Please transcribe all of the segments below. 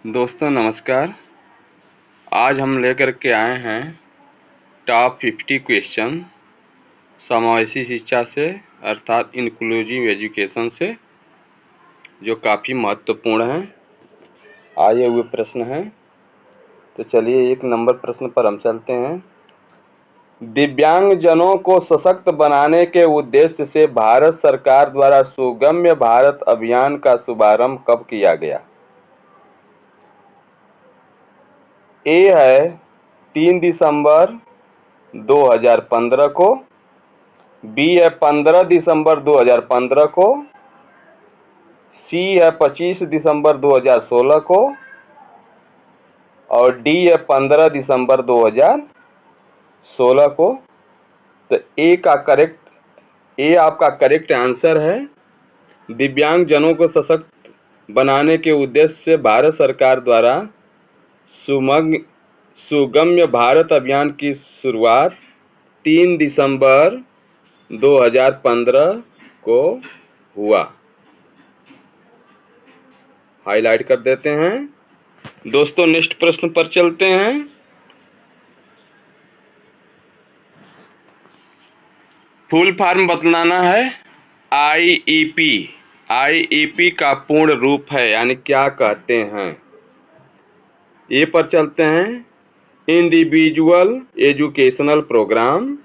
दोस्तों नमस्कार। आज हम लेकर के आए हैं टॉप 50 क्वेश्चन समावेशी शिक्षा से अर्थात इंक्लूसिव एजुकेशन से, जो काफ़ी महत्वपूर्ण हैं। आए हुए प्रश्न हैं, तो चलिए 1 नंबर प्रश्न पर हम चलते हैं। दिव्यांगजनों को सशक्त बनाने के उद्देश्य से भारत सरकार द्वारा सुगम्य भारत अभियान का शुभारंभ कब किया गया? ए है 3 दिसंबर 2015 को, बी है 15 दिसंबर 2015 को, सी है 25 दिसंबर 2016 को और डी है 15 दिसंबर 2016 को। तो ए आपका करेक्ट आंसर है। दिव्यांगजनों को सशक्त बनाने के उद्देश्य से भारत सरकार द्वारा सुगम्य भारत अभियान की शुरुआत 3 दिसंबर 2015 को हुआ। हाईलाइट कर देते हैं। दोस्तों नेक्स्ट प्रश्न पर चलते हैं। फुल फॉर्म बतलाना है। आईईपी का पूर्ण रूप है, यानी क्या कहते हैं। ए पर चलते हैं। Individual educational programme.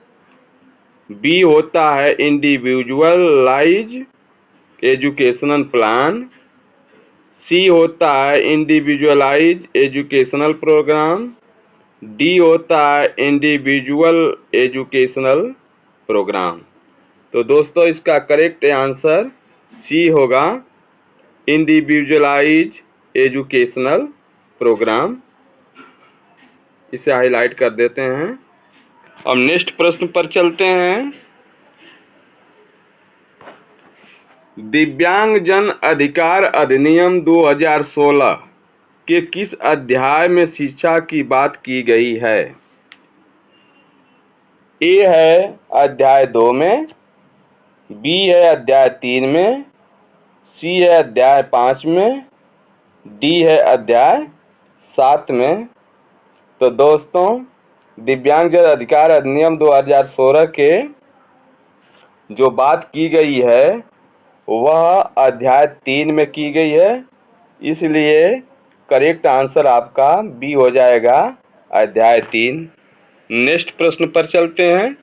बी होता है इंडिविजुअलाइज एजुकेशनल प्लान। सी होता है इंडिविजुअलाइज एजुकेशनल प्रोग्राम। डी होता है इंडिविजुअल एजुकेशनल प्रोग्राम। तो दोस्तों इसका करेक्ट आंसर सी होगा, इंडिविजुअलाइज एजुकेशनल प्रोग्राम। इसे हाईलाइट कर देते हैं। अब नेक्स्ट प्रश्न पर चलते हैं। दिव्यांगजन अधिकार अधिनियम 2016 के किस अध्याय में शिक्षा की बात की गई है? ए है अध्याय 2 में, बी है अध्याय 3 में, सी है अध्याय 5 में, डी है अध्याय 7 में। तो दोस्तों दिव्यांगजन अधिकार अधिनियम 2016 के जो बात की गई है वह अध्याय 3 में की गई है, इसलिए करेक्ट आंसर आपका बी हो जाएगा, अध्याय 3। नेक्स्ट प्रश्न पर चलते हैं।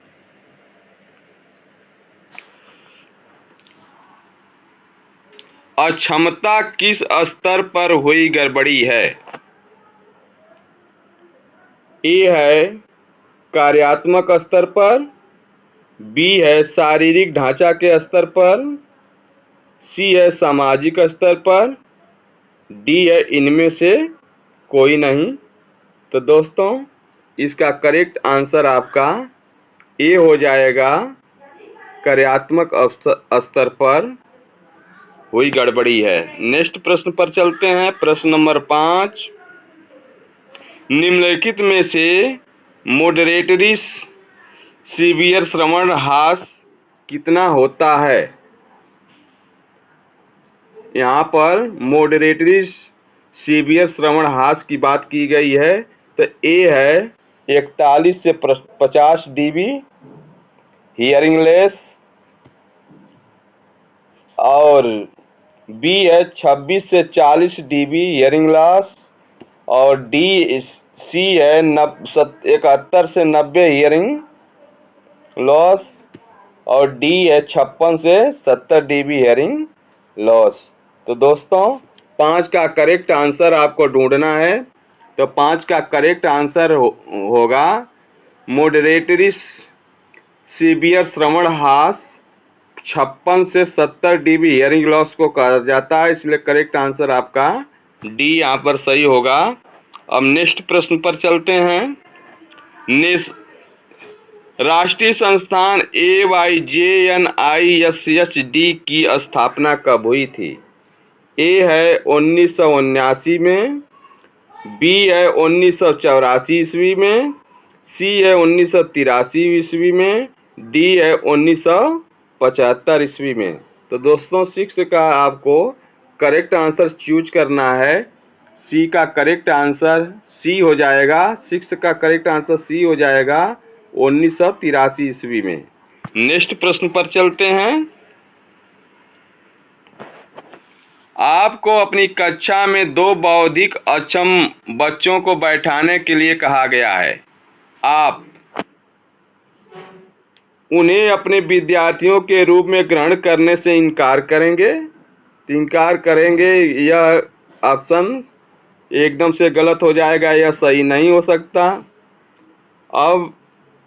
अक्षमता किस स्तर पर हुई गड़बड़ी है? ए है कार्यात्मक स्तर पर, बी है शारीरिक ढांचा के स्तर पर, सी है सामाजिक स्तर पर, डी है इनमें से कोई नहीं। तो दोस्तों इसका करेक्ट आंसर आपका ए हो जाएगा, कार्यात्मक स्तर पर हुई गड़बड़ी है। नेक्स्ट प्रश्न पर चलते हैं। प्रश्न नंबर 5, निम्नलिखित में से मॉडरेटरी सीवियर श्रवण ह्रास कितना होता है? यहाँ पर मॉडरेटरी सीवियर श्रवण ह्रास की बात की गई है। तो ए है 41 से 50 dB हियरिंग लेस, और बी है 26 से 40 dB हियरिंग लॉस, और डी सी है 71 से 90 हियरिंग लॉस, और डी है 56 से 70 dB हियरिंग लॉस। तो दोस्तों 5 का करेक्ट आंसर आपको ढूंढना है। तो 5 का करेक्ट आंसर होगा मॉडरेटरी सीवियर श्रवण ह्रास 56 से 70 dB हियरिंग लॉस को कहा जाता है, इसलिए करेक्ट आंसर आपका डी यहाँ पर सही होगा। अब नेक्स्ट प्रश्न पर चलते हैं। राष्ट्रीय संस्थान AYJNISHD की स्थापना कब हुई थी? ए है 1979 में, बी है 1984 ईस्वी में, सी है 1983 ईस्वी में, डी है 1975 ईस्वी में। तो दोस्तों 6 का आपको करेक्ट आंसर चूज करना है। सी का करेक्ट आंसर सी हो जाएगा। 6 का करेक्ट आंसर सी हो जाएगा 1983 ईस्वी में। नेक्स्ट प्रश्न पर चलते हैं। आपको अपनी कक्षा में 2 बौद्धिक अक्षम बच्चों को बैठाने के लिए कहा गया है। आप उन्हें अपने विद्यार्थियों के रूप में ग्रहण करने से इनकार करेंगे? इनकार करेंगे, यह ऑप्शन एकदम से गलत हो जाएगा, यह सही नहीं हो सकता। अब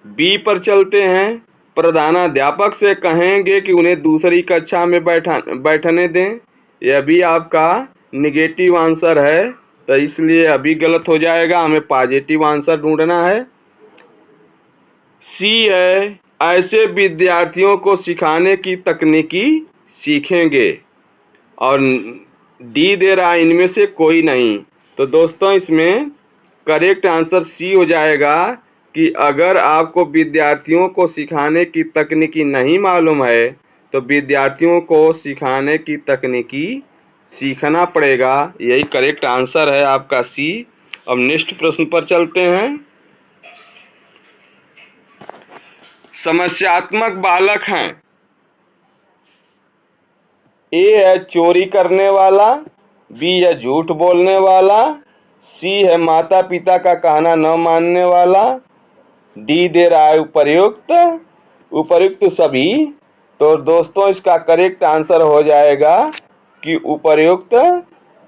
बी पर चलते हैं। प्रधानाध्यापक से कहेंगे कि उन्हें दूसरी कक्षा में बैठने दें। यह भी आपका निगेटिव आंसर है, तो इसलिए अभी गलत हो जाएगा, हमें पॉजिटिव आंसर ढूंढना है। सी है, ऐसे विद्यार्थियों को सिखाने की तकनीकी सीखेंगे। और डी दे रहा है इनमें से कोई नहीं। तो दोस्तों इसमें करेक्ट आंसर सी हो जाएगा कि अगर आपको विद्यार्थियों को सिखाने की तकनीकी नहीं मालूम है तो विद्यार्थियों को सिखाने की तकनीकी सीखना पड़ेगा। यही करेक्ट आंसर है आपका सी। अब नेक्स्ट प्रश्न पर चलते हैं। समस्यात्मक बालक हैं। ए है चोरी करने वाला, बी है झूठ बोलने वाला, सी है माता पिता का कहना न मानने वाला, डी दे रहा है उपर्युक्त सभी। तो दोस्तों इसका करेक्ट आंसर हो जाएगा कि उपर्युक्त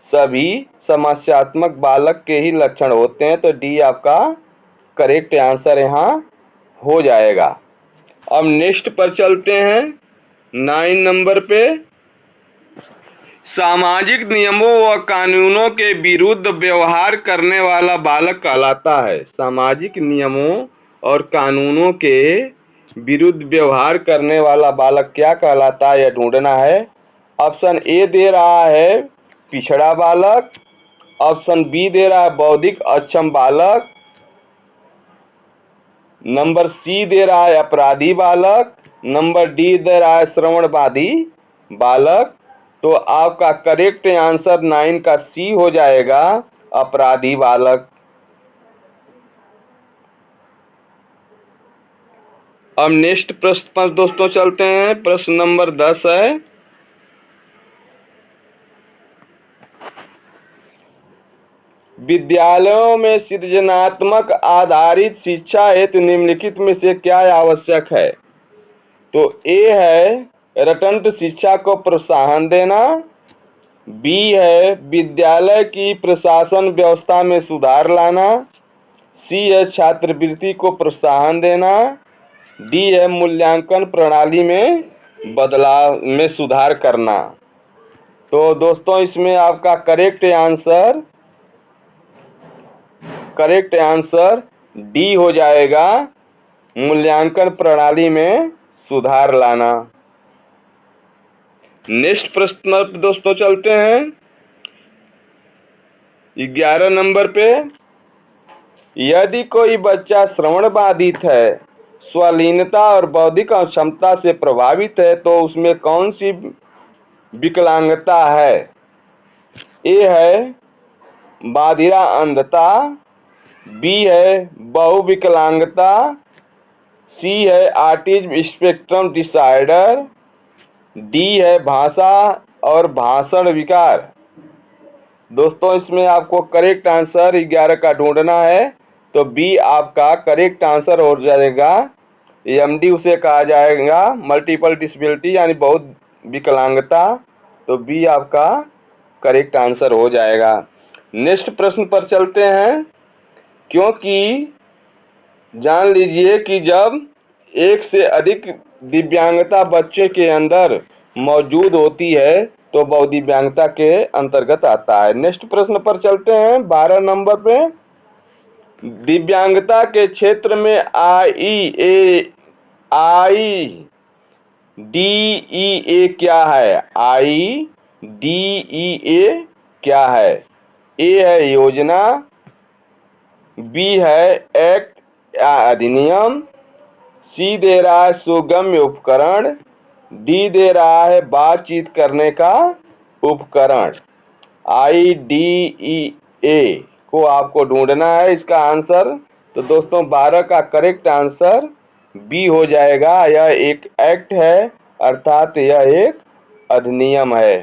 सभी समस्यात्मक बालक के ही लक्षण होते हैं। तो डी आपका करेक्ट आंसर यहाँ हो जाएगा। अब नेक्स्ट पर चलते हैं 9 नंबर पे। सामाजिक नियमों व कानूनों के विरुद्ध व्यवहार करने वाला बालक कहलाता है। सामाजिक नियमों और कानूनों के विरुद्ध व्यवहार करने वाला बालक क्या कहलाता है, यह ढूंढना है। ऑप्शन ए दे रहा है पिछड़ा बालक, ऑप्शन बी दे रहा है बौद्धिक अक्षम बालक, नंबर सी दे रहा है अपराधी बालक, नंबर डी दे रहा है श्रवणबाधी बालक। तो आपका करेक्ट आंसर 9 का सी हो जाएगा, अपराधी बालक। अब नेक्स्ट प्रश्न पर दोस्तों चलते हैं। प्रश्न नंबर 10 है। विद्यालयों में सृजनात्मक आधारित शिक्षा हेतु निम्नलिखित में से क्या आवश्यक है? तो ए है रटंत शिक्षा को प्रोत्साहन देना, बी है विद्यालय की प्रशासन व्यवस्था में सुधार लाना, सी है छात्रवृत्ति को प्रोत्साहन देना, डी है मूल्यांकन प्रणाली में बदलाव में सुधार करना। तो दोस्तों इसमें आपका करेक्ट आंसर डी हो जाएगा, मूल्यांकन प्रणाली में सुधार लाना। नेक्स्ट प्रश्न पर दोस्तों चलते हैं 11 नंबर पे। यदि कोई बच्चा श्रवण बाधित है, स्वलीनता और बौद्धिक अक्षमता से प्रभावित है तो उसमें कौन सी विकलांगता है? ए है बाधिरा अंधता, बी है बहुविकलांगता, सी है ऑटिज्म स्पेक्ट्रम डिसऑर्डर, डी है भाषा और भाषण विकार। दोस्तों इसमें आपको करेक्ट आंसर 11 का ढूंढना है। तो बी आपका करेक्ट आंसर हो जाएगा। एमडी उसे कहा जाएगा मल्टीपल डिसेबिलिटी यानी बहुत विकलांगता। तो बी आपका करेक्ट आंसर हो जाएगा। नेक्स्ट प्रश्न पर चलते हैं। क्योंकि जान लीजिए कि जब एक से अधिक दिव्यांगता बच्चे के अंदर मौजूद होती है तो बहुदिव्यांगता के अंतर्गत आता है। नेक्स्ट प्रश्न पर चलते हैं 12 नंबर पे। दिव्यांगता के क्षेत्र में IDEA क्या है? IDEA क्या है? ए है योजना, बी है एक्ट या अधिनियम, सी दे रहा है सुगम्य उपकरण, डी दे रहा है बातचीत करने का उपकरण। ए को आपको ढूंढना है इसका आंसर। तो दोस्तों 12 का करेक्ट आंसर बी हो जाएगा। यह एक एक्ट है, अर्थात यह एक अधिनियम है।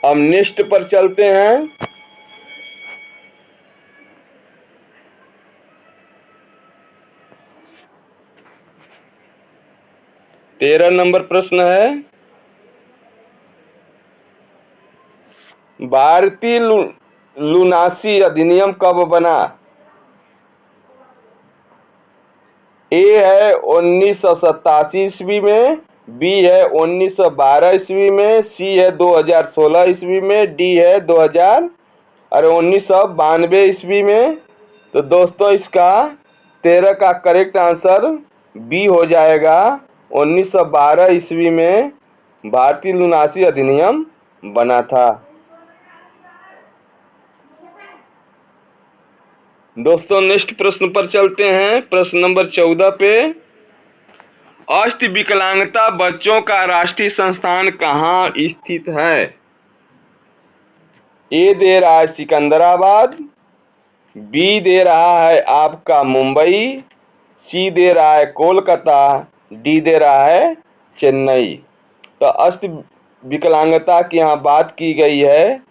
अब नेक्स्ट पर चलते हैं। तेरह नंबर प्रश्न है, भारतीय लूनासी अधिनियम कब बना? ए है 1987 ईस्वी में, बी है 1912 ईस्वी में, सी है 2016 ईस्वी में, डी है 1992 ईस्वी में। तो दोस्तों इसका 13 का करेक्ट आंसर बी हो जाएगा। 1912 ईस्वी में भारतीय लूनासी अधिनियम बना था। दोस्तों नेक्स्ट प्रश्न पर चलते हैं, प्रश्न नंबर 14 पे। अष्ट विकलांगता बच्चों का राष्ट्रीय संस्थान कहाँ स्थित है? ए दे रहा है सिकंदराबाद, बी दे रहा है आपका मुंबई, सी दे रहा है कोलकाता, डी दे रहा है चेन्नई। तो अष्ट विकलांगता की यहाँ बात की गई है,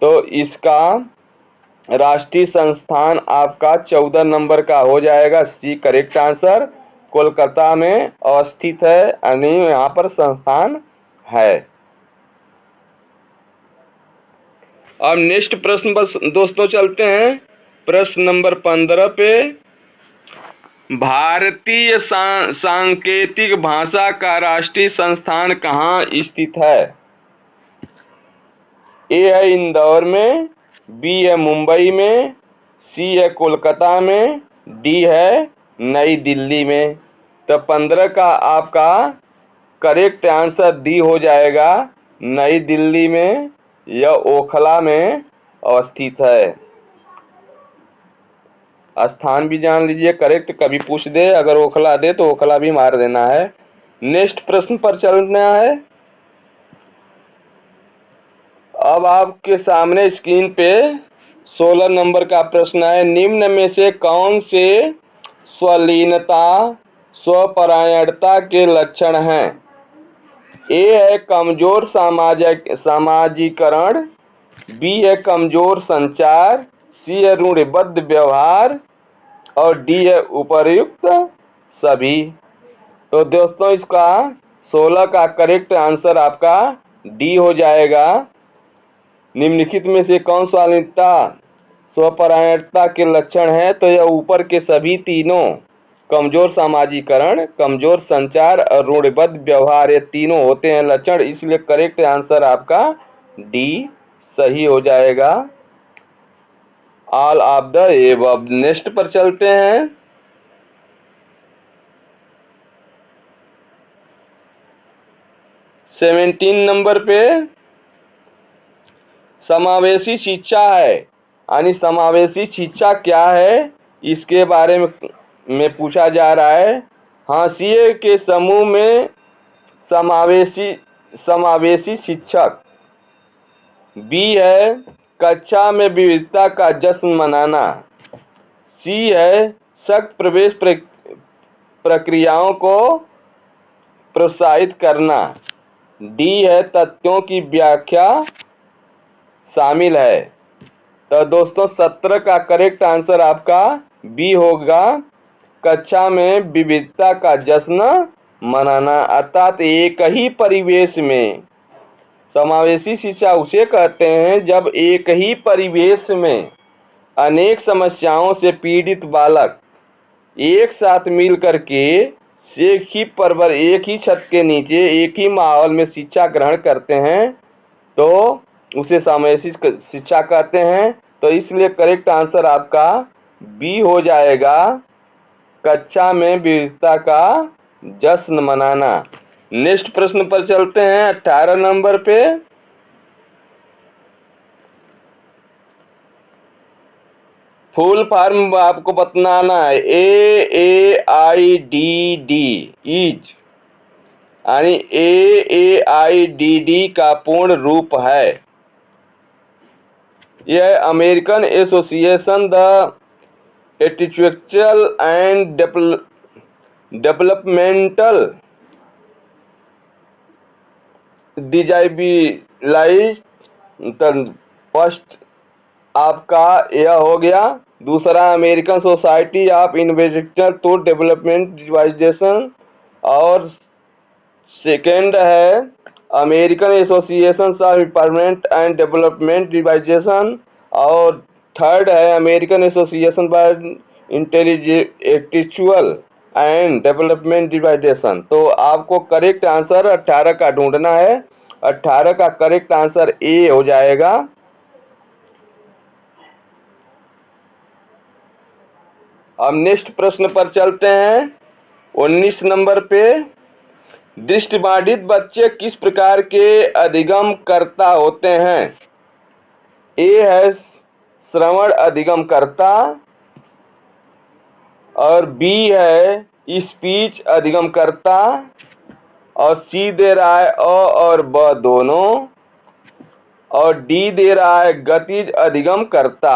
तो इसका राष्ट्रीय संस्थान आपका 14 नंबर का हो जाएगा, सी करेक्ट आंसर। कोलकाता में अवस्थित है, यानी यहाँ पर संस्थान है। अब नेक्स्ट प्रश्न बस दोस्तों चलते हैं, प्रश्न नंबर 15 पे। भारतीय सांकेतिक भाषा का राष्ट्रीय संस्थान कहाँ स्थित है? ए है इंदौर में, बी है मुंबई में, सी है कोलकाता में, डी है नई दिल्ली में। तो 15 का आपका करेक्ट आंसर डी हो जाएगा, नई दिल्ली में। यह ओखला में अवस्थित है। स्थान भी जान लीजिए, करेक्ट कभी पूछ दे, अगर ओखला दे तो ओखला भी मार देना है। नेक्स्ट प्रश्न पर चलना है। अब आपके सामने स्क्रीन पे 16 नंबर का प्रश्न है, निम्न में से कौन से स्वलीनता स्वपरायणता के लक्षण हैं? ए है कमजोर सामाजिकरण, बी है कमजोर संचार, सी है रूढ़िबद्ध व्यवहार, और डी है उपर्युक्त सभी। तो दोस्तों इसका 16 का करेक्ट आंसर आपका डी हो जाएगा। निम्नलिखित में से कौन स्वलीनता स्वपरायणता के लक्षण है? तो यह ऊपर के सभी तीनों, कमजोर सामाजिकरण, कमजोर संचार और रूढ़िबद्ध व्यवहार, ये तीनों होते हैं लक्षण, इसलिए करेक्ट आंसर आपका डी सही हो जाएगा, all of the above. Next पर चलते हैं। सेवेंटीन नंबर पे समावेशी शिक्षा है, यानी समावेशी शिक्षा क्या है इसके बारे में पूछा जा रहा है। हाँ, सीए के समूह में समावेशी शिक्षक, बी है कक्षा में विविधता का जश्न मनाना, सी है सख्त प्रवेश प्रक्रियाओं को प्रोत्साहित करना, डी है तथ्यों की व्याख्या शामिल है। तो दोस्तों 17 का करेक्ट आंसर आपका बी होगा, कक्षा में विविधता का जश्न मनाना, अर्थात एक ही परिवेश में। समावेशी शिक्षा उसे कहते हैं जब एक ही परिवेश में अनेक समस्याओं से पीड़ित बालक एक साथ मिल करके एक ही छत के नीचे एक ही माहौल में शिक्षा ग्रहण करते हैं, तो उसे समावेशी शिक्षा कहते हैं। तो इसलिए करेक्ट आंसर आपका बी हो जाएगा, कक्षा में विविधता का जश्न मनाना। नेक्स्ट प्रश्न पर चलते हैं 18 नंबर पे। फुल फॉर्म आपको बताना है, AAIDD इज, यानी AAIDD का पूर्ण रूप है। यह है American association the intellectual and developmental disabilities. First आपका यह हो गया। दूसरा American society of investigation to development deviation, और सेकेंड है American association of permanent and development deviation, और थर्ड है American association for intellectual and development deviation. तो आपको करेक्ट आंसर 18 का ढूंढना है। 18 का करेक्ट आंसर ए हो जाएगा। अब नेक्स्ट प्रश्न पर चलते हैं। 19 नंबर पे, दृष्टिबाधित बच्चे किस प्रकार के अधिगम कर्ता होते हैं? ए है श्रवण अधिगम कर्ता, और बी है स्पीच अधिगम कर्ता, और सी दे रहा है अ और ब दोनों, और डी दे रहा है गतिज अधिगम कर्ता।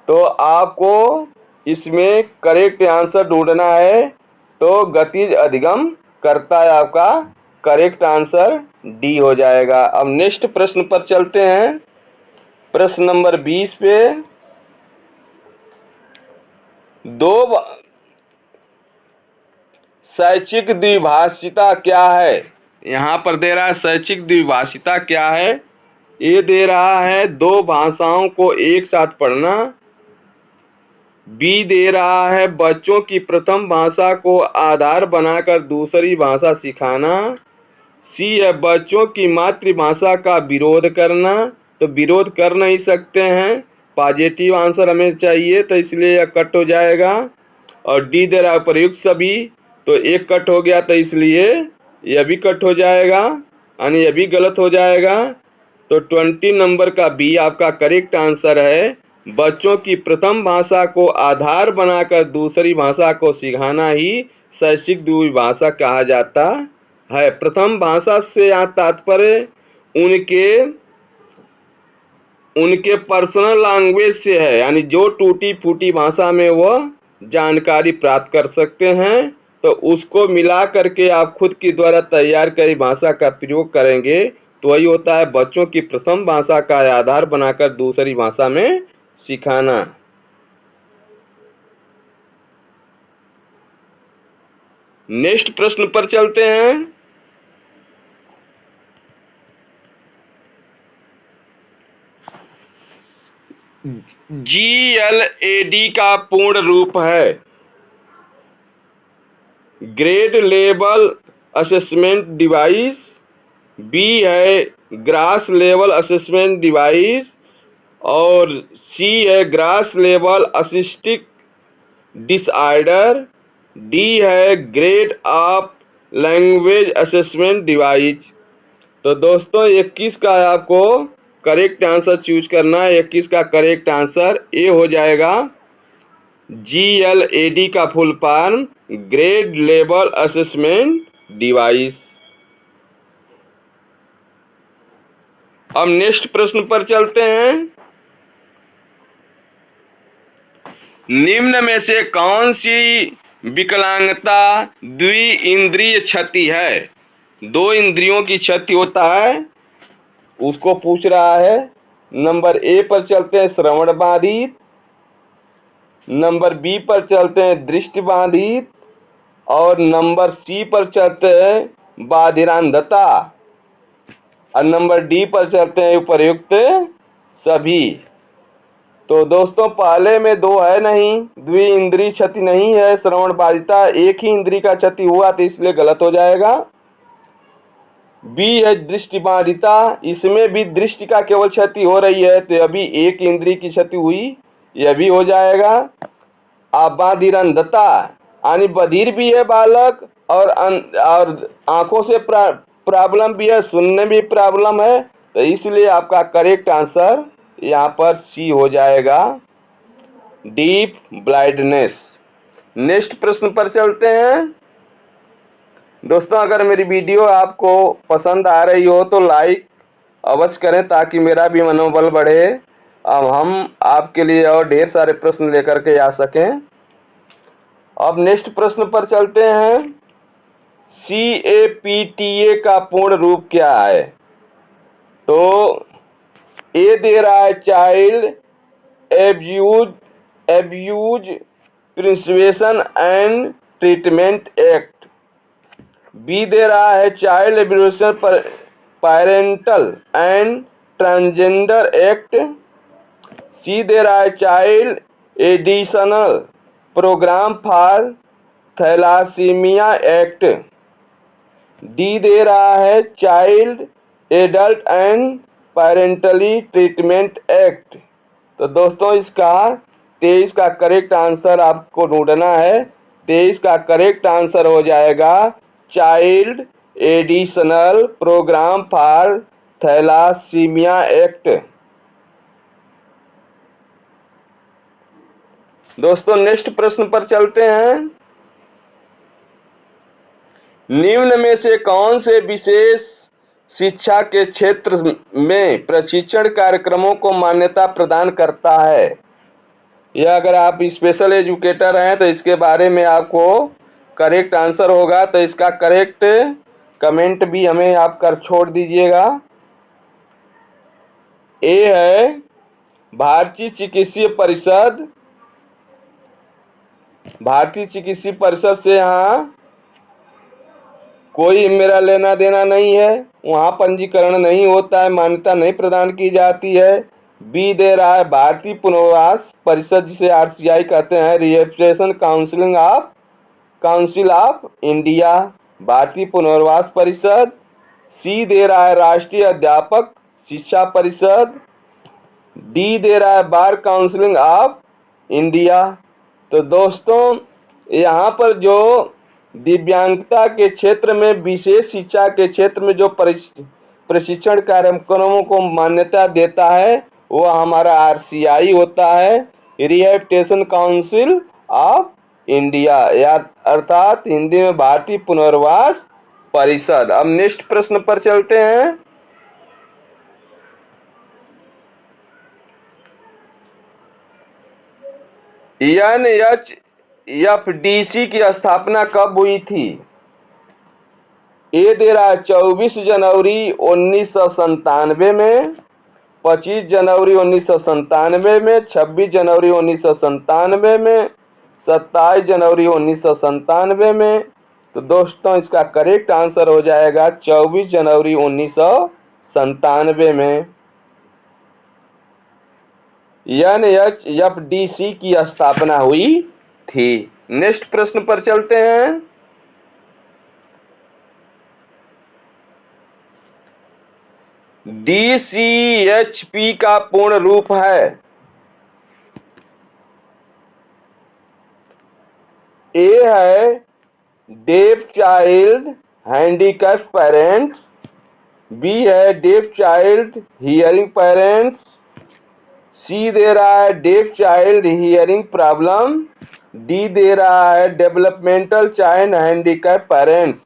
तो आपको इसमें करेक्ट आंसर ढूंढना है। तो गतिज अधिगम करता है आपका करेक्ट आंसर डी हो जाएगा। अब नेक्स्ट प्रश्न पर चलते हैं। प्रश्न नंबर 20 पे, शैक्षिक द्विभाषिता क्या है? यहाँ पर दे रहा है शैक्षिक द्विभाषिता क्या है। ये दे रहा है 2 भाषाओं को एक साथ पढ़ना। बी दे रहा है बच्चों की प्रथम भाषा को आधार बनाकर दूसरी भाषा सिखाना। सी है बच्चों की मातृभाषा का विरोध करना। तो विरोध कर नहीं सकते हैं, पॉजिटिव आंसर हमें चाहिए, तो इसलिए यह कट हो जाएगा। और डी दे रहा है प्रयुक्त सभी, तो एक कट हो गया, तो इसलिए यह भी कट हो जाएगा, यानी यह भी गलत हो जाएगा। तो 20 नंबर का बी आपका करेक्ट आंसर है। बच्चों की प्रथम भाषा को आधार बनाकर दूसरी भाषा को सिखाना ही शैक्षिक द्विभाषा कहा जाता है। प्रथम भाषा से यहाँ तात्पर्य उनके पर्सनल लैंग्वेज से है, यानी जो टूटी फूटी भाषा में वह जानकारी प्राप्त कर सकते हैं, तो उसको मिला करके आप खुद की द्वारा तैयार करी भाषा का प्रयोग करेंगे, तो वही होता है बच्चों की प्रथम भाषा का आधार बनाकर दूसरी भाषा में सिखाना। नेक्स्ट प्रश्न पर चलते हैं। GLAD का पूर्ण रूप है grade level assessment device, B है ग्रास लेवल असेसमेंट डिवाइस, और सी है grass level assistive disorder, D है grade of language assessment device. तो दोस्तों 21 का आपको करेक्ट आंसर चूज करना है। 21 का करेक्ट आंसर ए हो जाएगा। GLAD का full form grade level assessment device. अब नेक्स्ट प्रश्न पर चलते हैं। निम्न में से कौन सी विकलांगता द्विइंद्रिय क्षति है? 2 इंद्रियों की क्षति होता है, उसको पूछ रहा है। नंबर ए पर चलते हैं श्रवण बाधित, नंबर बी पर चलते हैं दृष्टि बाधित, और नंबर सी पर चलते हैं बाधिरांधता, और नंबर डी पर चलते हैं उपर्युक्त सभी। तो दोस्तों पहले में 2 है नहीं, द्विइंद्रिय क्षति नहीं है, श्रवण बाधिता, एक ही इंद्रिय का क्षति हुआ, तो इसलिए गलत हो जाएगा। बी है दृष्टि बाधिता, इसमें भी दृष्टि का केवल क्षति हो रही है, तो अभी एक इंद्रिय की क्षति हुई, यह भी हो जाएगा। बाधिरांधता यानी बधिर भी है बालक, और आंखों से प्रॉब्लम भी है, सुनने भी प्रॉब्लम है, तो इसलिए आपका करेक्ट आंसर यहाँ पर सी हो जाएगा, डीप ब्लाइंडनेस। नेक्स्ट प्रश्न पर चलते हैं। दोस्तों अगर मेरी वीडियो आपको पसंद आ रही हो तो लाइक अवश्य करें ताकि मेरा भी मनोबल बढ़े। अब हम आपके लिए और ढेर सारे प्रश्न लेकर के आ सकें। अब नेक्स्ट प्रश्न पर चलते हैं। CAPTA का पूर्ण रूप क्या है? तो ए दे रहा है child abuse prevention and treatment act. B दे रहा है child abuse parental and transgender act. C दे रहा है child additional programme for thalassemia act. D दे रहा है child adult and parentally treatment act. तो दोस्तों इसका 23 का करेक्ट आंसर आपको ढूंढना है। 23 का करेक्ट आंसर हो जाएगा child additional programme for thalassemia act. दोस्तों नेक्स्ट प्रश्न पर चलते हैं। निम्न में से कौन से विशेष शिक्षा के क्षेत्र में प्रशिक्षण कार्यक्रमों को मान्यता प्रदान करता है? या अगर आप स्पेशल एजुकेटर हैं तो इसके बारे में आपको करेक्ट आंसर होगा, तो इसका करेक्ट कमेंट भी हमें आप कर छोड़ दीजिएगा। ए है भारतीय चिकित्सीय परिषद। भारतीय चिकित्सीय परिषद से यहाँ कोई मेरा लेना देना नहीं है, वहाँ पंजीकरण नहीं होता है, मान्यता नहीं प्रदान की जाती है। बी दे रहा है भारतीय पुनर्वास परिषद, जिसे RCI कहते हैं, रिहेबिलिटेशन काउंसिल ऑफ इंडिया, भारतीय पुनर्वास परिषद। सी दे रहा है राष्ट्रीय अध्यापक शिक्षा परिषद। डी दे रहा है बार काउंसिल ऑफ इंडिया। तो दोस्तों यहाँ पर जो दिव्यांगता के क्षेत्र में, विशेष शिक्षा के क्षेत्र में जो प्रशिक्षण कार्यक्रमों को मान्यता देता है वो हमारा RCI होता है, रिहेबिलिटेशन काउंसिल ऑफ इंडिया, या अर्थात हिंदी में भारतीय पुनर्वास परिषद। अब नेक्स्ट प्रश्न पर चलते हैं। NHFDC की स्थापना कब हुई थी? ए दे रहा है 24 जनवरी 1997 में, 25 जनवरी 1997 में, 26 जनवरी 1997 में, 27 जनवरी 1997 में। तो दोस्तों इसका करेक्ट आंसर हो जाएगा 24 जनवरी 1997 में NHFDC की स्थापना हुई थी। नेक्स्ट प्रश्न पर चलते हैं। DCHP का पूर्ण रूप है? ए है deaf child handicap parents. B है deaf child hearing parents. C दे रहा है deaf child hearing problem. D दे रहा है डेवलपमेंटल चाइल्ड हैंडीकैप पेरेंट्स।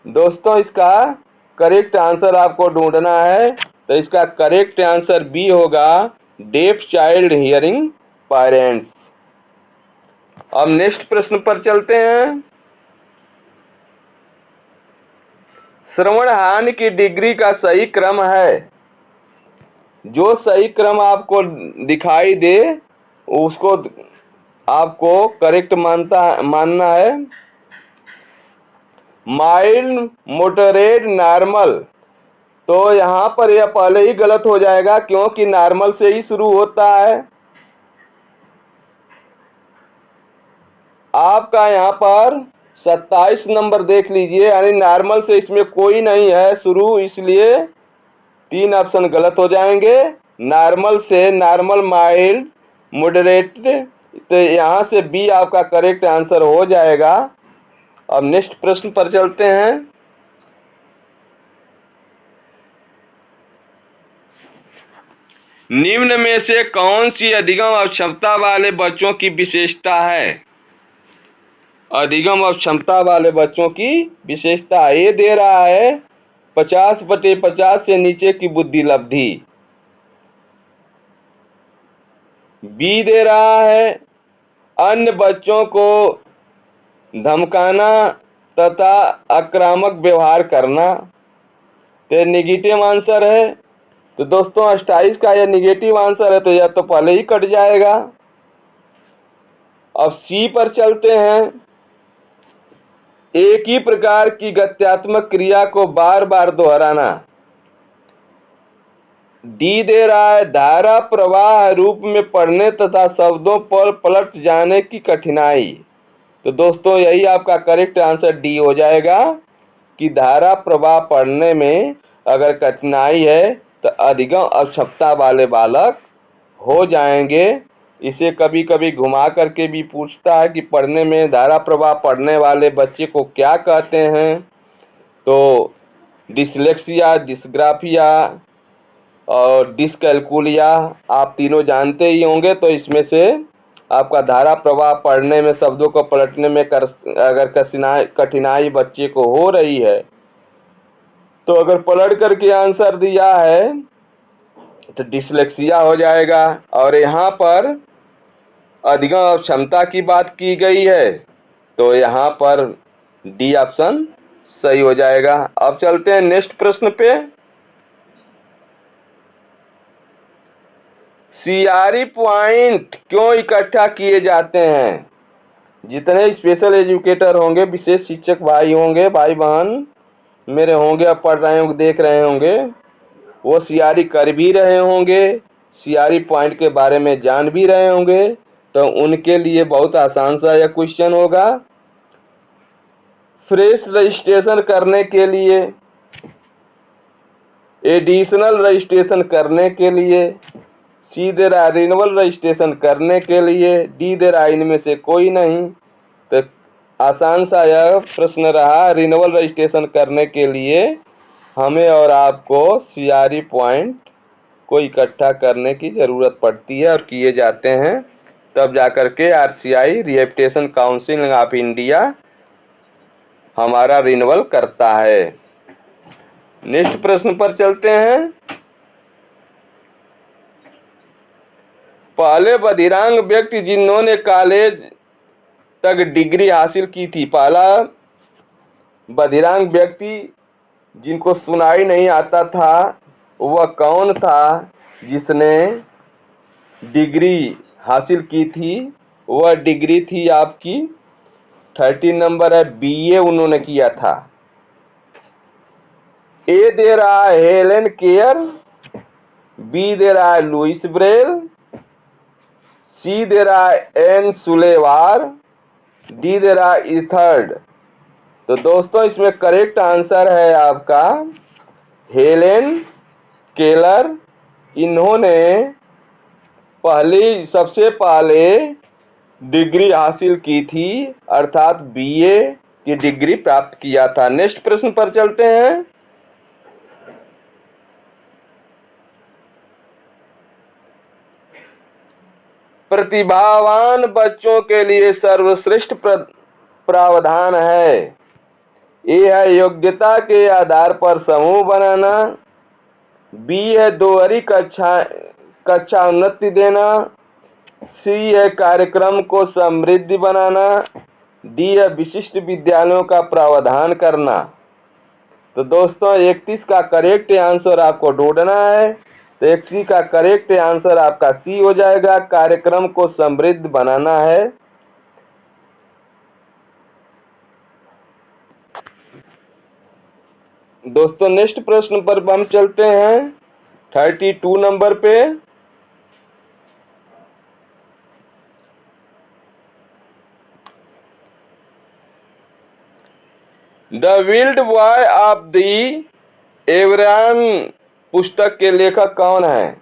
दोस्तों इसका करेक्ट आंसर आपको ढूंढना है, तो इसका करेक्ट आंसर बी होगा डेफ चाइल्ड हियरिंग पेरेंट्स। अब नेक्स्ट प्रश्न पर चलते हैं। श्रवण हानि की डिग्री का सही क्रम है? जो सही क्रम आपको दिखाई दे उसको आपको करेक्ट मानना है। Mild, moderate, normal. तो यहाँ पर यह पहले ही गलत हो जाएगा क्योंकि नॉर्मल से ही शुरू होता है। आपका यहाँ पर 27 नंबर देख लीजिए, यानी नॉर्मल से इसमें कोई नहीं है शुरू, इसलिए 3 ऑप्शन गलत हो जाएंगे। नॉर्मल से, नॉर्मल, माइल्ड, मॉडरेट, तो यहाँ से बी आपका करेक्ट आंसर हो जाएगा। अब नेक्स्ट प्रश्न पर चलते हैं। निम्न में से कौन सी अधिगम अक्षमता वाले बच्चों की विशेषता है? अधिगम अक्षमता वाले बच्चों की विशेषता ये दे रहा है 50/50 से नीचे की बुद्धि लब्धि। बी दे रहा है अन्य बच्चों को धमकाना तथा आक्रामक व्यवहार करना। तो निगेटिव आंसर है। तो दोस्तों 28 का यह निगेटिव आंसर है, तो यह तो पहले ही कट जाएगा। अब सी पर चलते हैं। एक ही प्रकार की गत्यात्मक क्रिया को बार बार दोहराना। डी दे रहा है धारा प्रवाह रूप में पढ़ने तथा शब्दों पर पलट जाने की कठिनाई। तो दोस्तों यही आपका करेक्ट आंसर डी हो जाएगा कि धारा प्रवाह पढ़ने में अगर कठिनाई है तो अधिगम अक्षमता वाले बालक हो जाएंगे। इसे कभी कभी घुमा करके भी पूछता है कि पढ़ने में धारा प्रवाह पढ़ने वाले बच्चे को क्या कहते हैं। तो डिसलेक्सिया, डिस्ग्राफिया और डिसकैलकुलिया आप तीनों जानते ही होंगे। तो इसमें से आपका धारा प्रवाह पढ़ने में शब्दों को पलटने में अगर कठिनाई बच्चे को हो रही है, तो अगर पलट करके आंसर दिया है तो डिसलेक्सिया हो जाएगा। और यहाँ पर अधिगम क्षमता की बात की गई है, तो यहाँ पर डी ऑप्शन सही हो जाएगा। अब चलते हैं नेक्स्ट प्रश्न पे। सीआरई पॉइंट क्यों इकट्ठा किए जाते हैं? जितने स्पेशल एजुकेटर होंगे, विशेष शिक्षक भाई होंगे, भाई बहन मेरे होंगे, अब पढ़ रहे होंगे, देख रहे होंगे, वो सीआरई कर भी रहे होंगे, सीआरई पॉइंट के बारे में जान भी रहे होंगे। तो उनके लिए बहुत आसान सा यह क्वेश्चन होगा। फ्रेश रजिस्ट्रेशन करने के लिए, एडिशनल रजिस्ट्रेशन करने के लिए, सी दे रहा रिन्यूअल रजिस्ट्रेशन करने के लिए, डी दे रहा इनमें से कोई नहीं। तो आसान सा यह प्रश्न रहा। रिन्यूअल रजिस्ट्रेशन करने के लिए हमें और आपको सीआरई पॉइंट को इकट्ठा करने की जरूरत पड़ती है और किए जाते हैं, तब जाकर के RCI rehabilitation council of India हमारा रिन्यूअल करता है। नेक्स्ट प्रश्न पर चलते हैं। पहले बधिरांग व्यक्ति जिन्होंने कॉलेज तक डिग्री हासिल की थी, पहला बधिरांग व्यक्ति जिनको सुनाई नहीं आता था वह कौन था जिसने डिग्री हासिल की थी? वह डिग्री थी आपकी 13 नंबर है, बीए उन्होंने किया था। ए दे रहा है हेलेन केयर, बी दे रहा है लुइस ब्रेल, सी दे रहा है एन सुलेवार, डी दे रहा है इथर्ड। तो दोस्तों इसमें करेक्ट आंसर है आपका हेलेन केलर। इन्होंने सबसे पहले डिग्री हासिल की थी, अर्थात बीए की डिग्री प्राप्त किया था। नेक्स्ट प्रश्न पर चलते हैं। प्रतिभावान बच्चों के लिए सर्वश्रेष्ठ प्रावधान है। ए है योग्यता के आधार पर समूह बनाना, बी है दोहरी कक्षा उन्नति देना, सी है कार्यक्रम को समृद्ध बनाना, डी है विशिष्ट विद्यालयों का प्रावधान करना। तो दोस्तों 31 का करेक्ट आंसर आपको ढूंढना है। तो 31 का करेक्ट आंसर आपका सी हो जाएगा, कार्यक्रम को समृद्ध बनाना है। दोस्तों नेक्स्ट प्रश्न पर हम चलते हैं 32 नंबर पे। The wild boy of the Aveyron पुस्तक के लेखक कौन है?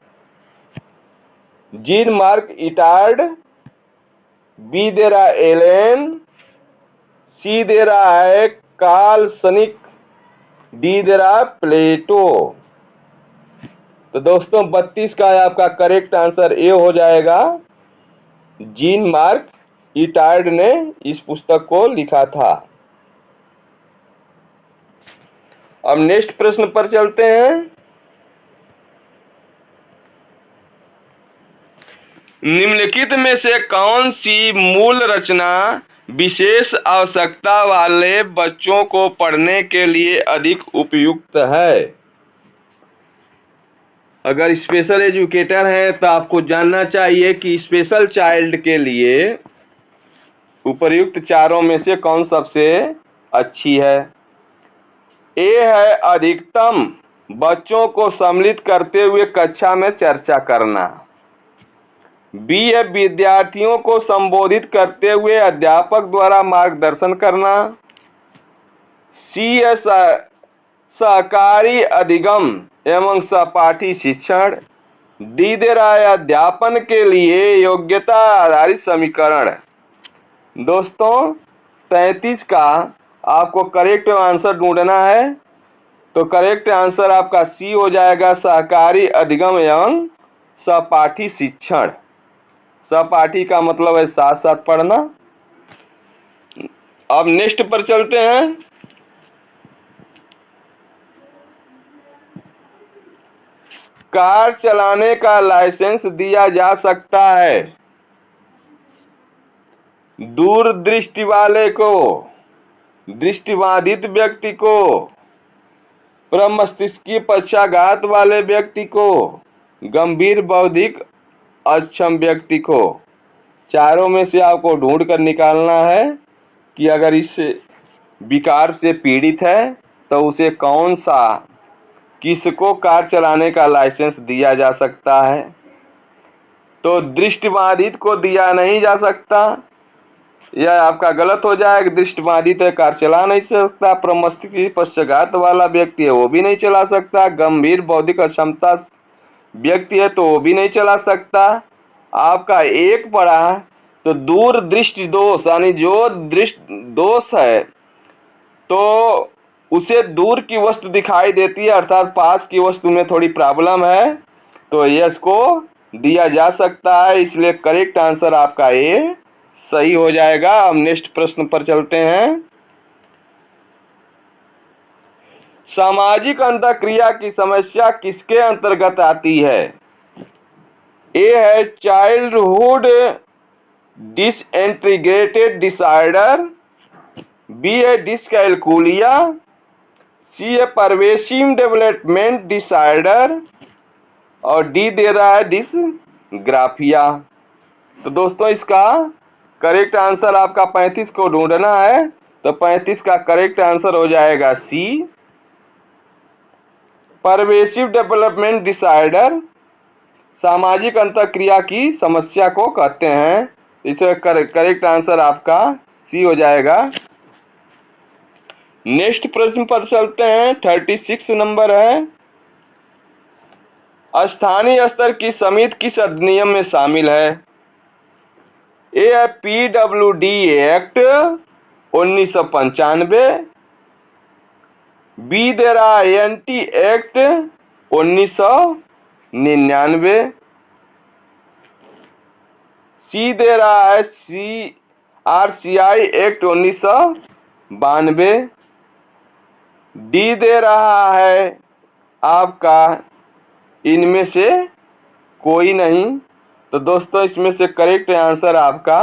जीन मार्क इटार्ड, बी दे रहा है एलेन, सी दे रहा है कार्ल सनिक, डी दे रहा है प्लेटो। तो दोस्तों 32 का आपका करेक्ट आंसर ए हो जाएगा। जीन मार्क इटार्ड ने इस पुस्तक को लिखा था। अब नेक्स्ट प्रश्न पर चलते हैं। निम्नलिखित में से कौन सी मूल रचना विशेष आवश्यकता वाले बच्चों को पढ़ने के लिए अधिक उपयुक्त है? अगर स्पेशल एजुकेटर है तो आपको जानना चाहिए कि स्पेशल चाइल्ड के लिए उपयुक्त चारों में से कौन सबसे अच्छी है। ए है अधिकतम बच्चों को सम्मिलित करते हुए कक्षा में चर्चा करना। बी है विद्यार्थियों को संबोधित करते हुए अध्यापक द्वारा मार्गदर्शन करना। सी है सहकारी अधिगम एवं सहपाठी शिक्षण। डी दे रहा है अध्यापन के लिए योग्यता आधारित समीकरण। दोस्तों 33 का आपको करेक्ट आंसर ढूंढना है, तो करेक्ट आंसर आपका सी हो जाएगा, सहकारी अधिगम एवं सहपाठी शिक्षण। सहपाठी का मतलब है साथ साथ पढ़ना। अब नेक्स्ट पर चलते हैं। कार चलाने का लाइसेंस दिया जा सकता है दूरदृष्टि वाले को, दृष्टिबाधित व्यक्ति को, प्रमस्तिष्कीय पक्षाघात वाले व्यक्ति को, गंभीर बौद्धिक अक्षम व्यक्ति को। चारों में से आपको ढूंढ कर निकालना है कि अगर इस विकार से पीड़ित है तो उसे कौन सा, किसको कार चलाने का लाइसेंस दिया जा सकता है। तो दृष्टिबाधित को दिया नहीं जा सकता, यह आपका गलत हो जाएगा। दृष्टिबाधित है, कार चला नहीं सकता। प्रमस्तिष्कीय पक्षाघात वाला व्यक्ति है, वो भी नहीं चला सकता। गंभीर बौद्धिक अक्षमता व्यक्ति है तो वो भी नहीं चला सकता। आपका एक पड़ा तो दूर दृष्टि दोष, यानी जो दृष्टि दोष है तो उसे दूर की वस्तु दिखाई देती है, अर्थात पास की वस्तु में थोड़ी प्रॉब्लम है, तो यस को दिया जा सकता है। इसलिए करेक्ट आंसर आपका ए सही हो जाएगा। अब नेक्स्ट प्रश्न पर चलते हैं। सामाजिक अंतःक्रिया की समस्या किसके अंतर्गत आती है? ए है चाइल्डहुड डिसइंटीग्रेटेड डिसऑर्डर। बी है डिसकैलकुलिया। सी है परवेसिव डेवलपमेंट डिसऑर्डर। और डी दे रहा है डिसग्राफिया। तो दोस्तों इसका करेक्ट आंसर आपका 35 को ढूंढना है, तो 35 का करेक्ट आंसर हो जाएगा सी, परवेसिव डेवलपमेंट डिसऑर्डर सामाजिक अंतःक्रिया की समस्या को कहते हैं। इसका करेक्ट आंसर आपका सी हो जाएगा। नेक्स्ट प्रश्न पर चलते हैं। 36 नंबर है, स्थानीय स्तर की समिति किस अधिनियम में शामिल है? ए है PWD एक्ट 1995। बी दे रहा है एंटी एक्ट 1999। सी दे रहा है CRCI एक्ट 1992। डी दे रहा है आपका इनमें से कोई नहीं। तो दोस्तों इसमें से करेक्ट आंसर आपका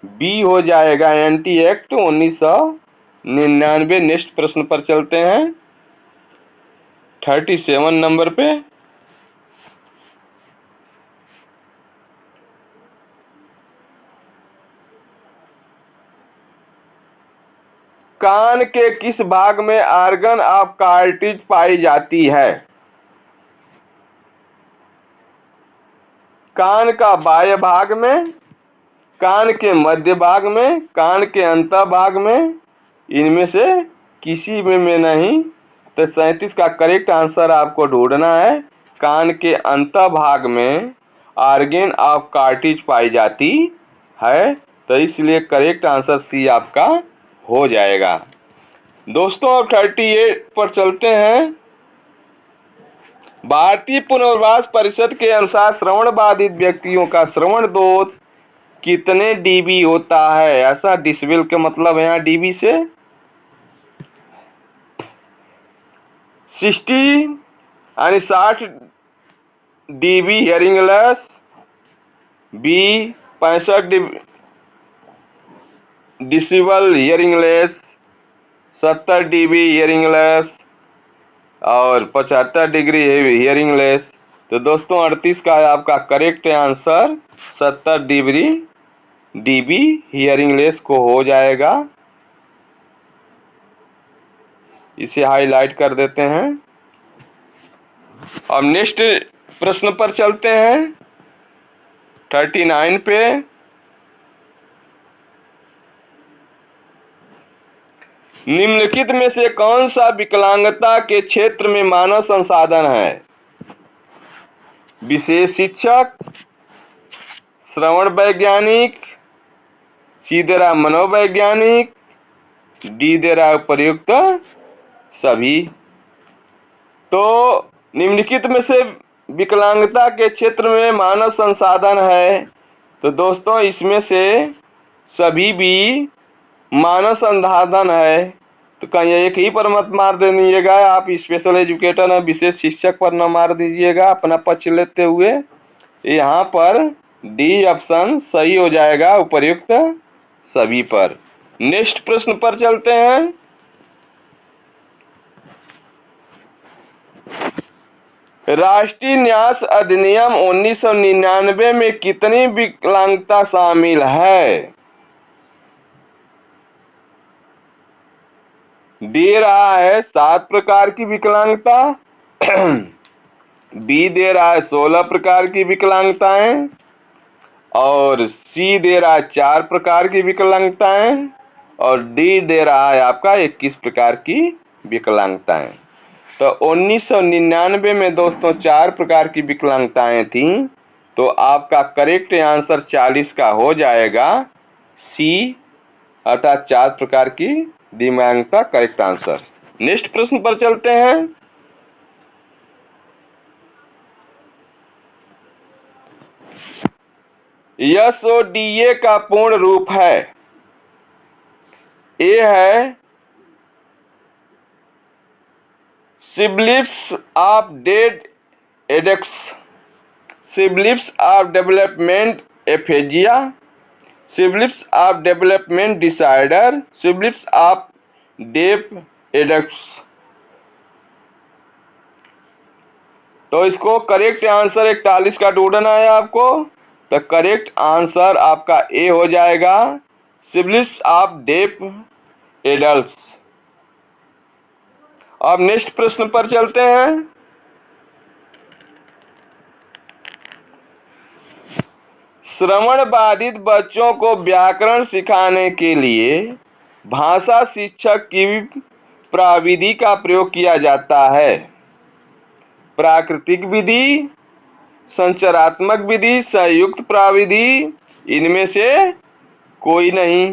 बी हो जाएगा, एंटी एक्ट 1999। नेक्स्ट प्रश्न पर चलते हैं 37 नंबर पे। कान के किस भाग में आर्गन ऑफ कार्टिज पाई जाती है? कान का बाह्य भाग में, कान के मध्य भाग में, कान के अंत भाग में, इनमें से किसी में नहीं। तो 37 का करेक्ट आंसर आपको ढूंढना है। कान के अंत भाग में आर्गन ऑफ कार्टिज पाई जाती है, तो इसलिए करेक्ट आंसर सी आपका हो जाएगा। दोस्तों अब 38 पर चलते हैं। भारतीय पुनर्वास परिषद के अनुसार श्रवण बाधित व्यक्तियों का श्रवण दोष कितने डीबी होता है? ऐसा डिसिबल के मतलब है यहाँ डीबी से 60 यानी 60 dB hearing loss, B 65 decibel hearing less, 70 dB hearing less और 75 डिग्री हियरिंग लेस। तो दोस्तों 38 का है आपका correct answer 70 dB hearing less को हो जाएगा। इसे हाईलाइट कर देते हैं। अब नेक्स्ट प्रश्न पर चलते हैं 39 पे। निम्नलिखित में से कौन सा विकलांगता के क्षेत्र में मानव संसाधन है? विशेष शिक्षक, श्रवण वैज्ञानिक, सी दे रहा मनोवैज्ञानिक, डी दे रहा उपयुक्त सभी। तो निम्नलिखित में से विकलांगता के क्षेत्र में मानव संसाधन है, तो दोस्तों इसमें से सभी भी मानव संसाधन है। तो कहीं एक ही पर मत मार दीजिएगा, आप स्पेशल एजुकेटर हैं, विशेष शिक्षक पर न मार दीजिएगा अपना पक्ष लेते हुए। यहाँ पर डी ऑप्शन सही हो जाएगा, उपर्युक्त सभी पर। नेक्स्ट प्रश्न पर चलते हैं। राष्ट्रीय न्यास अधिनियम 1999 में कितनी विकलांगता शामिल है? दे रहा है 7 प्रकार की विकलांगता, बी दे रहा है 16 प्रकार की विकलांगताएं और सी दे रहा है 4 प्रकार की विकलांगताएं और डी दे रहा है आपका 21 प्रकार की विकलांगताएं। तो 1999 में दोस्तों 4 प्रकार की विकलांगताएं थी, तो आपका करेक्ट आंसर 40 का हो जाएगा सी, अर्थात 4 प्रकार की दिव्यांगता करेक्ट आंसर। नेक्स्ट प्रश्न पर चलते हैं। एसओडीए का पूर्ण रूप है। ए है siblings of dead adults, siblings of development aphasia, siblings of development disorder, siblings of deaf adults. तो इसको करेक्ट आंसर 41 का ढूंढना है आपको। तो करेक्ट आंसर आपका ए हो जाएगा सिबलिफ्स ऑफ डेफ एडल्ट्स। अब नेक्स्ट प्रश्न पर चलते हैं। श्रवण बाधित बच्चों को व्याकरण सिखाने के लिए भाषा शिक्षक की प्रविधि का प्रयोग किया जाता है। प्राकृतिक विधि, संचरात्मक विधि, संयुक्त प्रविधि, इनमें से कोई नहीं।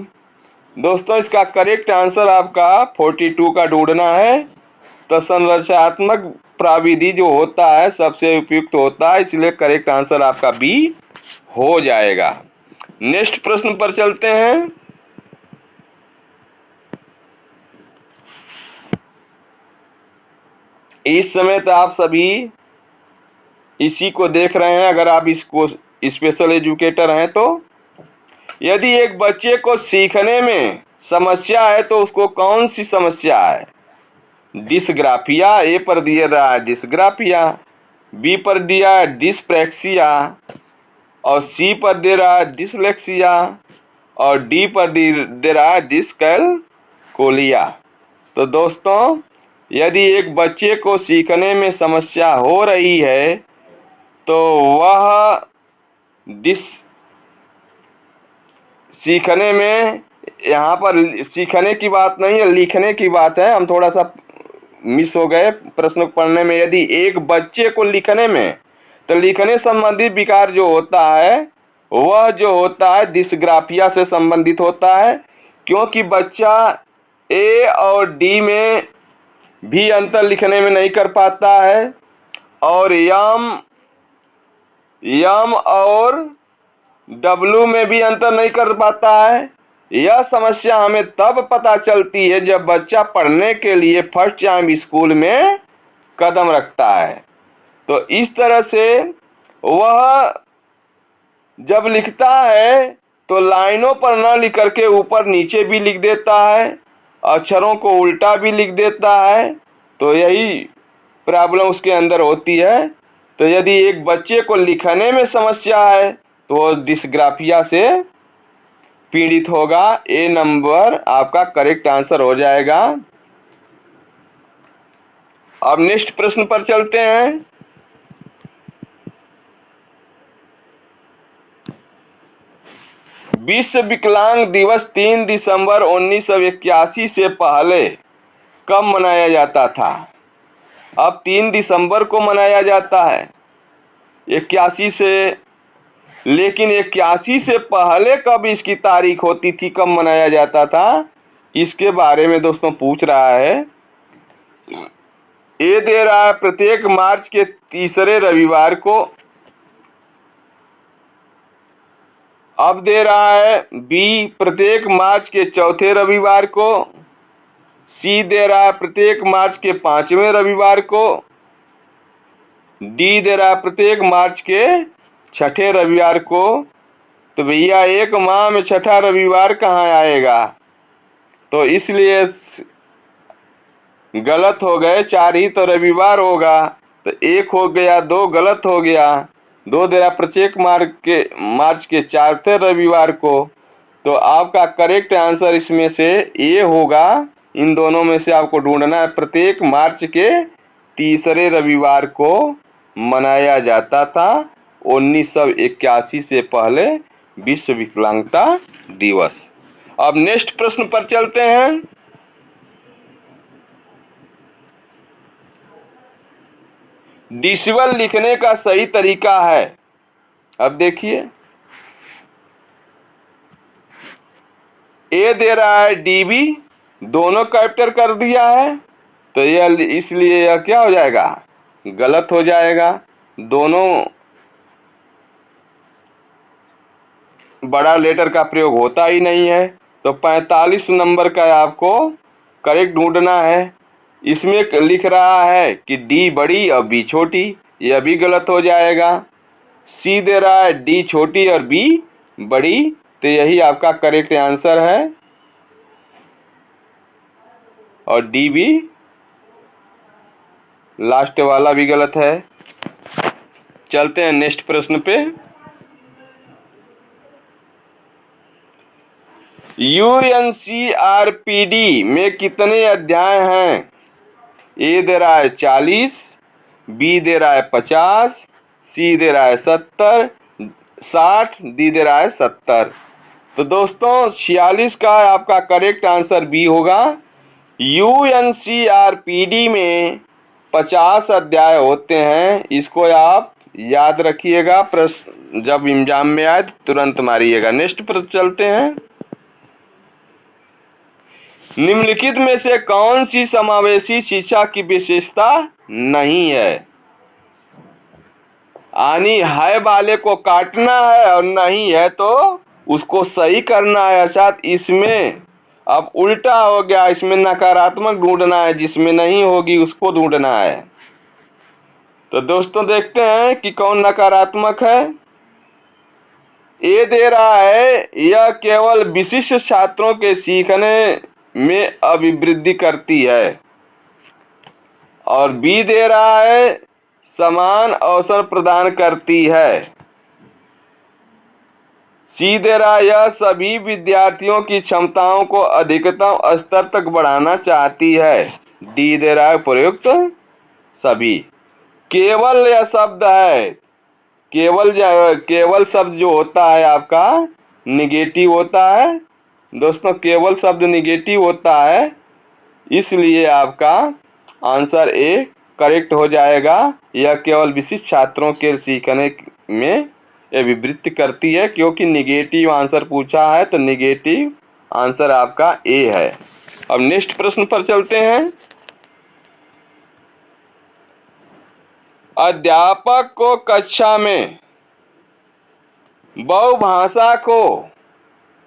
दोस्तों इसका करेक्ट आंसर आपका 42 का ढूंढना है। तो संरचनात्मक प्रविधि जो होता है सबसे उपयुक्त होता है, इसलिए करेक्ट आंसर आपका बी हो जाएगा। नेक्स्ट प्रश्न पर चलते हैं। इस समय तो आप सभी इसी को देख रहे हैं, अगर आप इसको स्पेशल एजुकेटर हैं तो। यदि एक बच्चे को सीखने में समस्या है तो उसको कौन सी समस्या है? डिसग्राफिया, ए पर दिया रहा है डिसग्राफिया, बी पर दिया है डिसप्रेक्सिया और सी पर दे रहा है डिसलेक्सिया और डी पर दे रहा है डिसकैलकुलिया। तो दोस्तों यदि एक बच्चे को सीखने में समस्या हो रही है तो वह सीखने में, यहाँ पर सीखने की बात नहीं है, लिखने की बात है, हम थोड़ा सा मिस हो गए प्रश्न पढ़ने में। यदि एक बच्चे को लिखने में, तो लिखने संबंधी विकार जो होता है वह जो होता है डिसग्राफिया से संबंधित होता है, क्योंकि बच्चा ए और डी में भी अंतर लिखने में नहीं कर पाता है और यम और डब्लू में भी अंतर नहीं कर पाता है। यह समस्या हमें तब पता चलती है जब बच्चा पढ़ने के लिए फर्स्ट टाइम स्कूल में कदम रखता है। तो इस तरह से वह जब लिखता है तो लाइनों पर न लिख करके ऊपर नीचे भी लिख देता है, अक्षरों को उल्टा भी लिख देता है। तो यही प्रॉब्लम उसके अंदर होती है। तो यदि एक बच्चे को लिखने में समस्या है तो वो डिस्ग्राफिया से पीड़ित होगा। ए नंबर आपका करेक्ट आंसर हो जाएगा। अब नेक्स्ट प्रश्न पर चलते हैं। विश्व विकलांग दिवस 3 दिसंबर 1981 से पहले कब मनाया जाता था? अब 3 दिसंबर को मनाया जाता है 81 से, लेकिन 81 से पहले कब इसकी तारीख होती थी, कब मनाया जाता था, इसके बारे में दोस्तों पूछ रहा है। ए दे रहा है प्रत्येक मार्च के तीसरे रविवार को। अब दे रहा है बी प्रत्येक मार्च के चौथे रविवार को। सी दे रहा है प्रत्येक मार्च के 5वें रविवार को। डी दे रहा है प्रत्येक मार्च के 6ठे रविवार को। तो भैया एक माह में 6ठा रविवार कहाँ आएगा? तो इसलिए गलत हो गए, 4 ही तो रविवार होगा। तो 1 हो गया, 2 गलत हो गया। 2 दे रहा प्रत्येक मार्च के 4ठे रविवार को। तो आपका करेक्ट आंसर इसमें से ए होगा। इन दोनों में से आपको ढूंढना है। प्रत्येक मार्च के तीसरे रविवार को मनाया जाता था 1981 से पहले विश्व विकलांगता दिवस। अब नेक्स्ट प्रश्न पर चलते हैं। डिसिबल लिखने का सही तरीका है। अब देखिए, ए दे रहा है डीबी, दोनों कैपिटल कर दिया है। तो यह इसलिए यह क्या हो जाएगा? गलत हो जाएगा। दोनों बड़ा लेटर का प्रयोग होता ही नहीं है। तो 45 नंबर का आपको करेक्ट ढूंढना है। इसमें लिख रहा है कि डी बड़ी और बी छोटी, यह भी गलत हो जाएगा। सी दे रहा है डी छोटी और बी बड़ी, तो यही आपका करेक्ट आंसर है। और डी भी लास्ट वाला भी गलत है। चलते हैं नेक्स्ट प्रश्न पे। यूएनसीआरपीडी में कितने अध्याय हैं? ए दे रहा है 40, बी दे रहा है 50, सी दे रहा है 70, 60, डी दे रहा है 70। तो दोस्तों 46 का आपका करेक्ट आंसर बी होगा। यूएनसीआरपीडी में 50 अध्याय होते हैं। इसको आप याद रखिएगा, प्रश्न जब एग्जाम में आए तुरंत मारिएगा। नेक्स्ट पर चलते हैं। निम्नलिखित में से कौन सी समावेशी शिक्षा की विशेषता नहीं है? यानी है वाले को काटना है और नहीं है तो उसको सही करना है। अर्थात इसमें अब उल्टा हो गया, इसमें नकारात्मक ढूंढना है, जिसमें नहीं होगी उसको ढूंढना है। तो दोस्तों देखते हैं कि कौन नकारात्मक है। ए दे रहा है यह केवल विशिष्ट छात्रों के सीखने में अभिवृद्धि करती है। और बी दे रहा है समान अवसर प्रदान करती है। सी दे रहा है यह सभी विद्यार्थियों की क्षमताओं को अधिकतम स्तर तक बढ़ाना चाहती है। डी दे रहा है प्रयुक्त सभी। केवल यह शब्द है, केवल शब्द जो होता है आपका निगेटिव होता है। दोस्तों केवल शब्द निगेटिव होता है, इसलिए आपका आंसर ए करेक्ट हो जाएगा। यह केवल विशिष्ट छात्रों के सीखने में अभिवृद्धि करती है, क्योंकि निगेटिव आंसर पूछा है तो निगेटिव आंसर आपका ए है। अब नेक्स्ट प्रश्न पर चलते हैं। अध्यापक को कक्षा में बहुभाषा को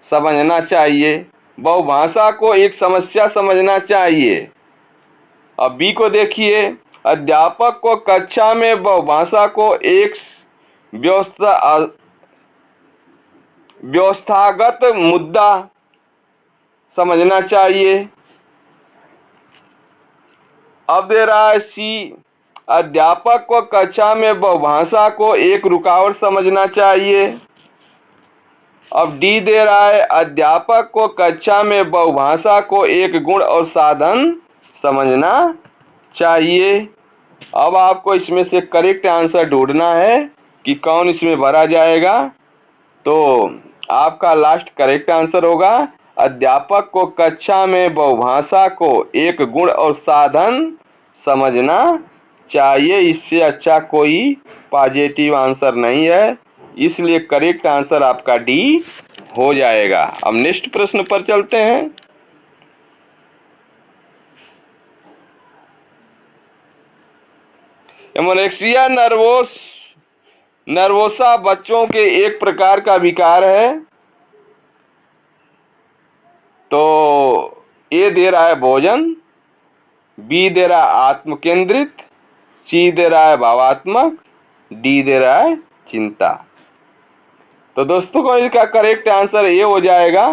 समझना चाहिए, बहुभाषा को एक समस्या समझना चाहिए। अब बी को देखिए, अध्यापक को कक्षा में बहुभाषा को एक व्यवस्था व्यवस्थागत मुद्दा समझना चाहिए। अब दे रहा है सी, अध्यापक को कक्षा में बहुभाषा को एक रुकावट समझना चाहिए। अब डी दे रहा है अध्यापक को कक्षा में बहुभाषा को एक गुण और साधन समझना चाहिए। अब आपको इसमें से करेक्ट आंसर ढूंढना है कि कौन इसमें भरा जाएगा। तो आपका लास्ट करेक्ट आंसर होगा अध्यापक को कक्षा में बहुभाषा को एक गुण और साधन समझना चाहिए। इससे अच्छा कोई पॉजिटिव आंसर नहीं है, इसलिए करेक्ट आंसर आपका डी हो जाएगा। अब नेक्स्ट प्रश्न पर चलते हैं। एमोरेक्सिया नर्वोसा बच्चों के एक प्रकार का विकार है। तो ए दे रहा है भोजन, बी दे रहा है आत्म केंद्रित, सी दे रहा है भावात्मक, डी दे रहा है चिंता। तो दोस्तों को इसका करेक्ट आंसर ये हो जाएगा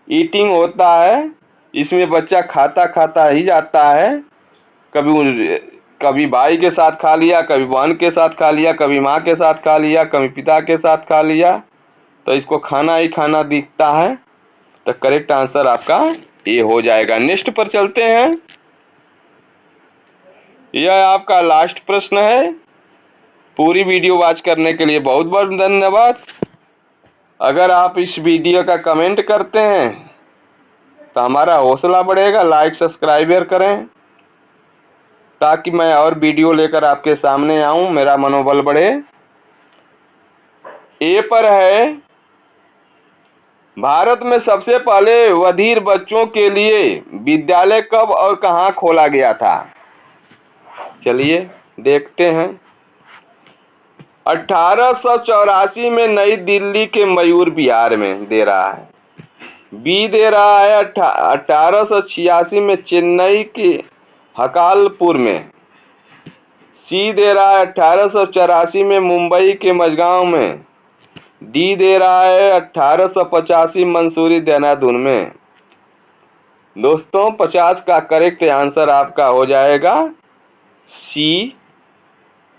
ईटिंग होता है, इसमें बच्चा खाता खाता ही जाता है। कभी भाई के साथ खा लिया, कभी बहन के साथ खा लिया, कभी माँ के साथ खा लिया, कभी पिता के साथ खा लिया, तो इसको खाना ही खाना दिखता है। तो करेक्ट आंसर आपका ये हो जाएगा। नेक्स्ट पर चलते हैं। यह आपका लास्ट प्रश्न है। पूरी वीडियो वॉच करने के लिए बहुत बहुत धन्यवाद। अगर आप इस वीडियो का कमेंट करते हैं तो हमारा हौसला बढ़ेगा। लाइक सब्सक्राइब करें ताकि मैं और वीडियो लेकर आपके सामने आऊं, मेरा मनोबल बढ़े। ए पर है भारत में सबसे पहले बधिर बच्चों के लिए विद्यालय कब और कहां खोला गया था? चलिए देखते हैं। 1884 में नई दिल्ली के मयूर विहार में दे रहा है। बी दे रहा है 1886 में चेन्नई के हकालपुर में। सी दे रहा है 1884 में मुंबई के मझगांव में। डी दे रहा है 1885 मंसूरी देहरादून में। दोस्तों 50 का करेक्ट आंसर आपका हो जाएगा सी,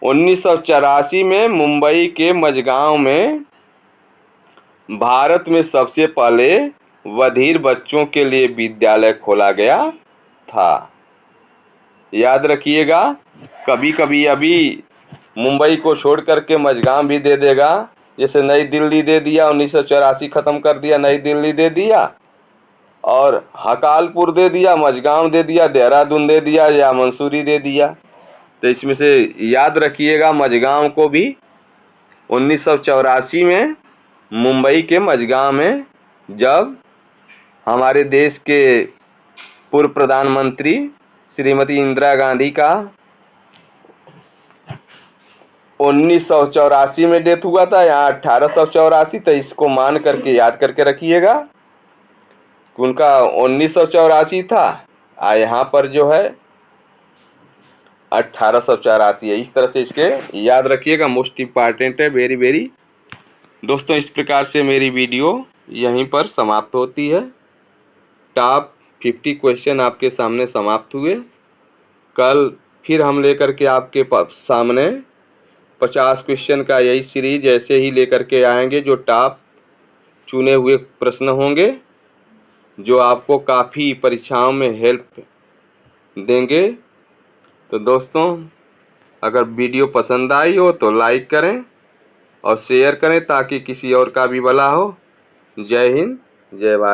1984 में मुंबई के मझगांव में भारत में सबसे पहले बधिर बच्चों के लिए विद्यालय खोला गया था। याद रखिएगा, कभी कभी अभी मुंबई को छोड़ करके मझगांव भी दे देगा। जैसे नई दिल्ली दे दिया, 1984 खत्म कर दिया, नई दिल्ली दे दिया, और हकालपुर दे दिया, मझगांव दे दिया, देहरादून दे दिया या मंसूरी दे दिया। तो इसमें से याद रखिएगा मझगांव को भी 1984 में मुंबई के मझगांव में जब हमारे देश के पूर्व प्रधानमंत्री श्रीमती इंदिरा गांधी का 1984 में डेथ हुआ था, यहाँ 1884, तो इसको मान करके याद करके रखिएगा। उनका 1984 था, यहाँ पर जो है 1884 है। इस तरह से इसके याद रखिएगा, मोस्ट इम्पॉर्टेंट है, वेरी वेरी। दोस्तों इस प्रकार से मेरी वीडियो यहीं पर समाप्त होती है। टॉप 50 क्वेश्चन आपके सामने समाप्त हुए। कल फिर हम लेकर के आपके सामने 50 क्वेश्चन का यही सीरीज ऐसे ही लेकर के आएंगे, जो टॉप चुने हुए प्रश्न होंगे, जो आपको काफ़ी परीक्षाओं में हेल्प देंगे। तो दोस्तों अगर वीडियो पसंद आई हो तो लाइक करें और शेयर करें ताकि किसी और का भी भला हो। जय हिंद, जय भारत।